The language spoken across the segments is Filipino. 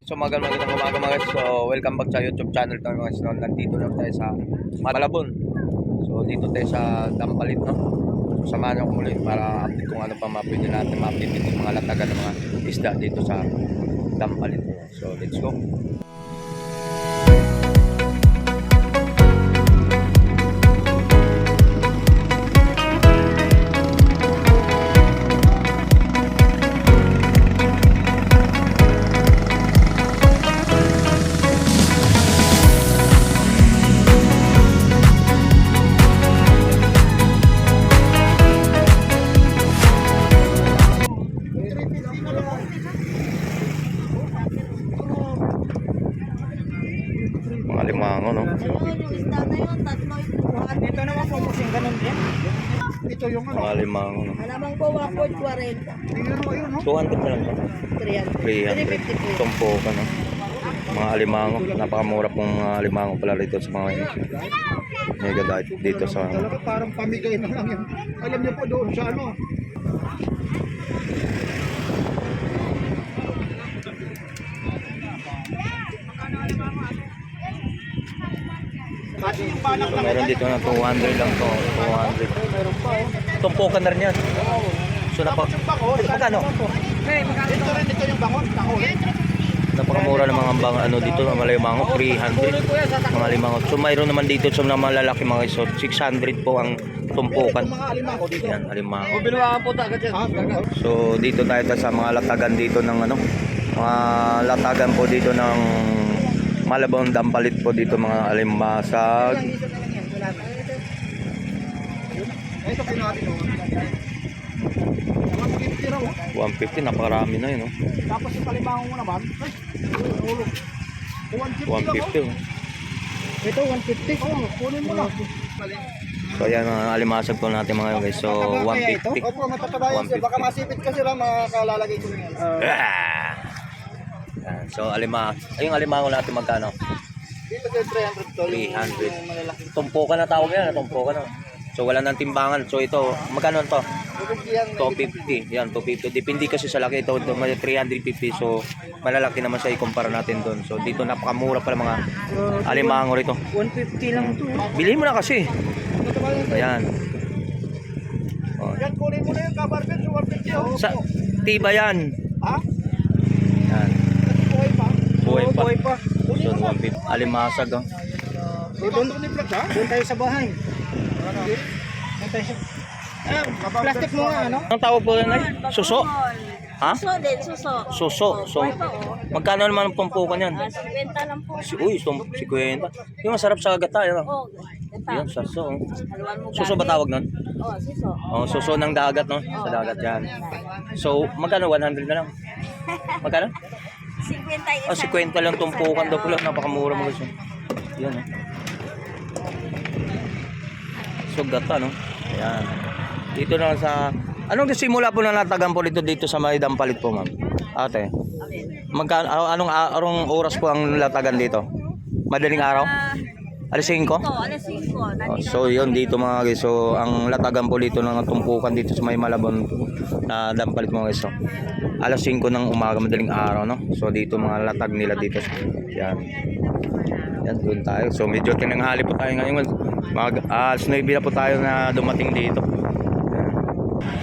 So magandang umaga mga guys. So welcome back sa YouTube channel tayo mga guys. No, nandito na tayo sa Malabon. So dito tayo sa Dampalit, no. So samahan niyo ko muli para update kung ano pa mapwede natin ma-update yung mga latagan ng mga isda dito sa Dampalit. So let's go. Mga limango, no? Dito naman po kasing ganun din. Ito yung ano. Mga limango, no? Alamang po, 140. Ayun, no? 200 na lang to. 300. 300. Tumpo ka, no? Mga alimango. Napakamura pong mga alimango pala dito sa mga mega diet dito sa Talaga parang pamigay na lang yan. Alam niyo po doon sa ano. Kasi yung balak so, meron dito na 200 lang to. 200. Tumpukan na rin yan. So magkano? Ito rin, ito yung bangon. Napakamura ng mga ano dito ng mga limango, 300 mga limango. So mayroon naman dito sa mga malalaki mga iso, 600 po ang tumpukan. Yan, alimango. So dito tayo sa mga latagan dito ng ano, mga latagan po dito ng Malabon Dampalit po dito mga alimasag. Ito pinati no. 150, napakarami na yun, no? Tapos yung palibango mo naman, ay, 150. Ito 150. Oh, kunin mo na. So ayan ang alimasag po natin mga guys. So 150. Opo, matatabayan siya. Baka masipit kasi lang makalalagay ko niyan. Yan. So ayong alimango natin magkano? Dito kay 300 to. 300. Tumpukan na tawag yan, tumpukan na. So wala nang timbangan. So ito, magkano to? 250. Yan, 250. Depende kasi sa laki ito, 350. So malalaki naman siya ikumpara natin doon. So dito napakamura pala mga alimango rito. 150 lang to. Bilhin mo na kasi. Ayan. Oh. Yan, kunin mo na yung kabarben sa 150. Sa tiba yan. Ha? Yan. Buhay pa? Buhay pa. Buhay pa. So 150. Alimasag, oh. Doon tayo sa bahay. Doon tayo sa... Plastic mo nga, ano? Anong tawag po yan ay? Suso? Ha? Suso din, suso. Suso. So, magkano naman ang tumpukan yan? 50 lang po. Uy, 50. Yung masarap sa gata, yan. Oh, ito. Yan, suso. Haluan mo Suso ba tawag nun? Oh, suso. Oh, suso ng dagat, no? Sa dagat yan. So, magkano? 100 na lang. Magkano? 50 Oh, 50 lang tumpukan daw pula. Napakamura mo guys. Yan, no? So, gata, no? Ayan. Dito na sa... Anong simula po na natagan po dito sa may Dampalit po, ma'am? Ate. Magkano, anong oras po ang latagan dito? Madaling araw? Alas 5? Ito, alas 5. Oh, so yun dito mga guys. So ang latagan po dito ng tumpukan dito sa may Malabon na Dampalit mga guys. So, alas 5 ng umaga, madaling araw, no? So dito mga latag nila dito. Yan. Yan doon tayo. So medyo tinanghali po tayo ngayon. Alas 9 na po tayo na dumating dito. Yan.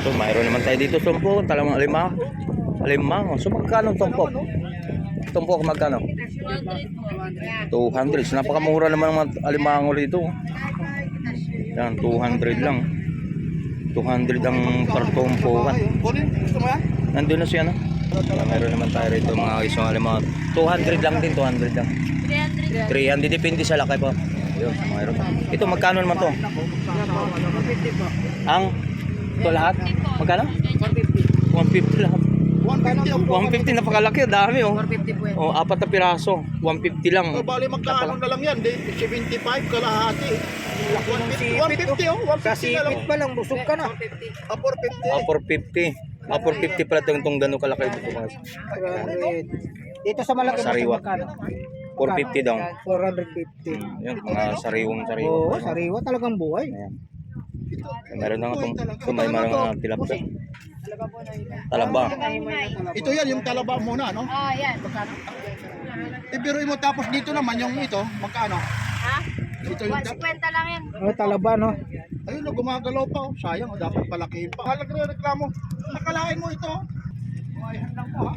So mayroon naman tayo dito tumpok, talamang alimango. So magkano tumpok? Tumpok magkano? 200. So napakamura naman ng mga alimango dito. Yan, 200 lang. 200 ang partumpukan. Nandun na siya, no? Mayroon naman tayo rito mga isang alimango. 200 lang din, 200 lang. 300 depende sa laki po. Yun, mayroon. Ito magkano naman to? Ang ito lahat? Magkano? 150 lahat. 150 napakalaki, dami oh. 450 po yan. Oh, 4 na piraso, 150 lang. So, bali magkaano na lang yan, 75 kalahati. 150 oh, 150 na lang. Pa lang, busog ka na. 450. 450 pala itong gano'ng kalaki dito. Dito sa malaki Sariwa. magkano? 450 daw. 450. Yun, mga sariwang-sariwa. Oo, sariwa talagang buhay. Ayan. Meron na nga itong may mga tilapia. Talaba. Ito yan, yung talaba muna, no? Oh, yan. Ibiruin mo tapos dito naman yung ito, magkano? Ha? Ito yung 150 lang yan. Oh, talaba, no? ayun na, gumagalaw pa. Oh. Sayang, oh, dapat palakihin pa. Halag rin reklamo. Nakalain mo ito. Ayan lang po, ha?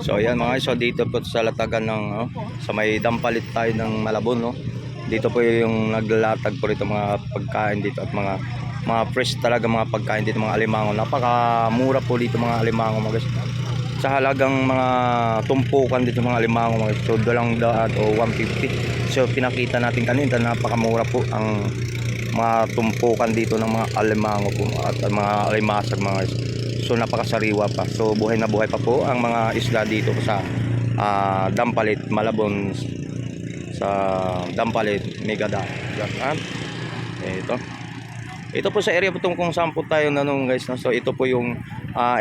So ayan mga guys, so dito po sa latagan ng sa may dampalit tayo ng Malabon, no. Dito po yung naglalatag po rito mga pagkain dito at mga fresh talaga mga pagkain dito, mga alimango. Napakamura po dito mga alimango mga guys. Sa halagang mga tumpukan dito mga alimango mga guys. So $2 o 150. So pinakita natin kanina, napakamura po ang mga tumpukan dito ng mga alimango po at mga alimasag mga guys. So napakasariwa pa. So buhay na buhay pa po ang mga isla dito sa Dampalit, Malabon, sa Dampalit, Megadai. Yan. Ito po sa area po kung saan po tayo nanong guys, no? So ito po yung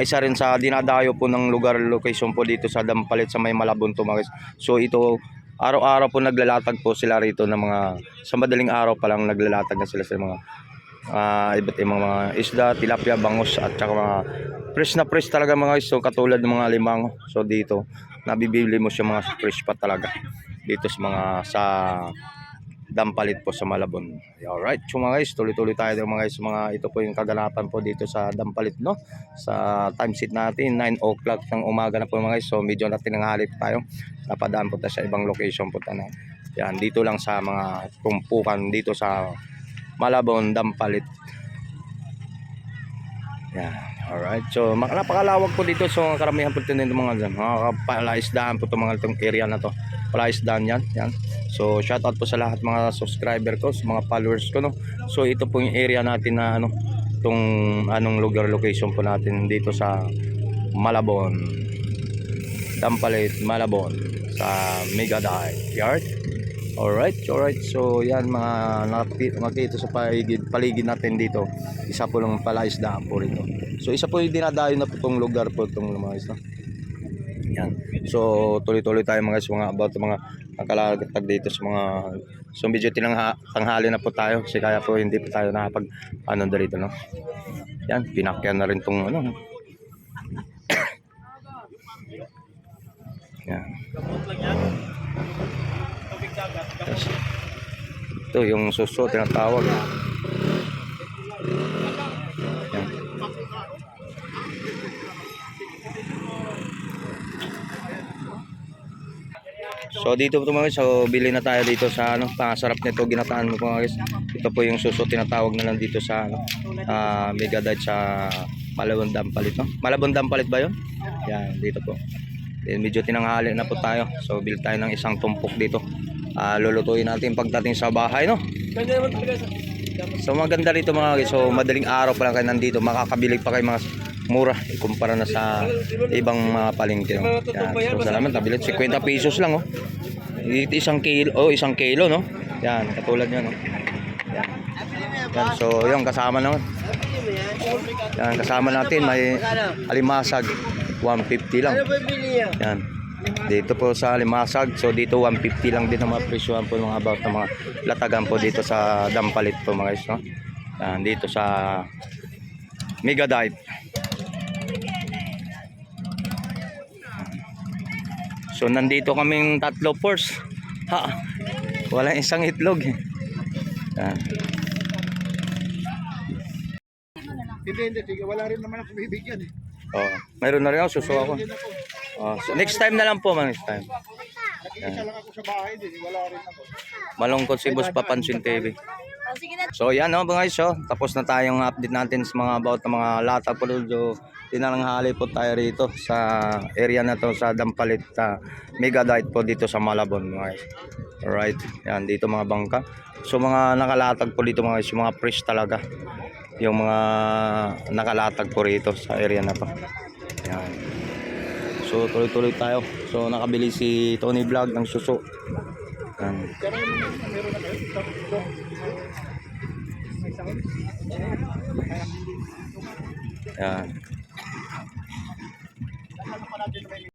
isa rin sa dinadayo po ng lugar, location po dito sa Dampalit sa may Malabon to mga guys. So ito araw-araw po naglalatag po sila rito ng mga, sa madaling araw pa lang naglalatag na sila sa mga iba't ibang mga isda, tilapia, bangus at saka mga fresh na fresh talaga mga guys. So katulad ng mga limango. So dito nabibili mo siya mga fresh pa talaga dito sa mga sa Dampalit po sa Malabon. Alright, so mga guys, tuloy-tuloy tayo mga guys. Ito po yung kaganapan po dito sa Dampalit, no? Sa time sheet natin 9 o'clock ng umaga na po mga guys. So medyo na tinanghali po tayo. Napadaan po tayo sa ibang location po tayo. Yan, dito lang sa mga tumpukan dito sa Malabon, Dampalit. Yan. Alright. So napakalawak po dito. So karamihan po dito mga palaisdaan po itong mga itong area na to. Palaisdaan yan. Yan. So shoutout po sa lahat mga subscriber ko, sa mga followers ko, no. So ito po yung area natin na itong lugar location po natin dito sa Malabon, Dampalit, Malabon sa Megadai Yard. Alright. So yan mga nakita sa paligid natin dito. Isa po lang palaisdaan po rito. So isa po yung dinadayo na po itong lugar po itong mga isla. Yan. So tuloy-tuloy tayo mga guys, mga about mga nakalatag dito sa mga, so medyo tanghali na po tayo kasi kaya po hindi po tayo nakapag dito, no. Yan, pinakyan na rin tong yan. Yes. Ito yung suso tinatawag. Yan. So dito po mga guys, so bili na tayo dito sa pangasarap nito ginataan mo mga guys. Ito po yung suso tinatawag na lang dito sa Megadai sa Malabon Dampalit, no. Malabon Dampalit ba 'yon? Yan, dito po. Medyo tinanghali na po tayo. So bili tayo ng isang tumpok dito. Lulutuin natin pagdating sa bahay, no. So maganda rito mga guys. So madaling araw pa lang kayo nandito, makakabili pa kayo mga mura kumpara na sa ibang mga palengke, no? Yan. So salamat, nabili 50 pesos lang, oh. Isang kilo, no. Yan, katulad niyan, no. Yan. Yan. So yung kasama naman. Yan, kasama natin may alimasag 150 lang. Yan. Dito po sa alimasag, so dito 150 lang din ang mga presyohan po mga about ng mga latagan po dito sa Dampalit po mga guys, no. Yan, dito sa Megadai. So nandito kaming tatlo force. Wala isang itlog. Yan. Hindi, sige, wala rin naman ako bibigyan eh. Oh, mayroon na rin ako, suso ako. Oh, so next time na lang po, next time. Nag-iisa lang ako sa bahay din, wala rin ako. Malungkot si Boss Papansin TV. Oh, sige na. So yan, no mga guys, tapos na tayong update natin sa mga about ng mga latag po. So tinanghali po tayo rito sa area na to sa Dampalit, Megadai po dito sa Malabon mga guys. Alright, yan dito mga bangka. So mga nakalatag po dito mga guys, yung mga fresh talaga. Yung mga nakalatag po rito sa area na to. Yan. So tuloy-tuloy tayo. So nakabili si Tony Vlog ng suso. Yan. Yan.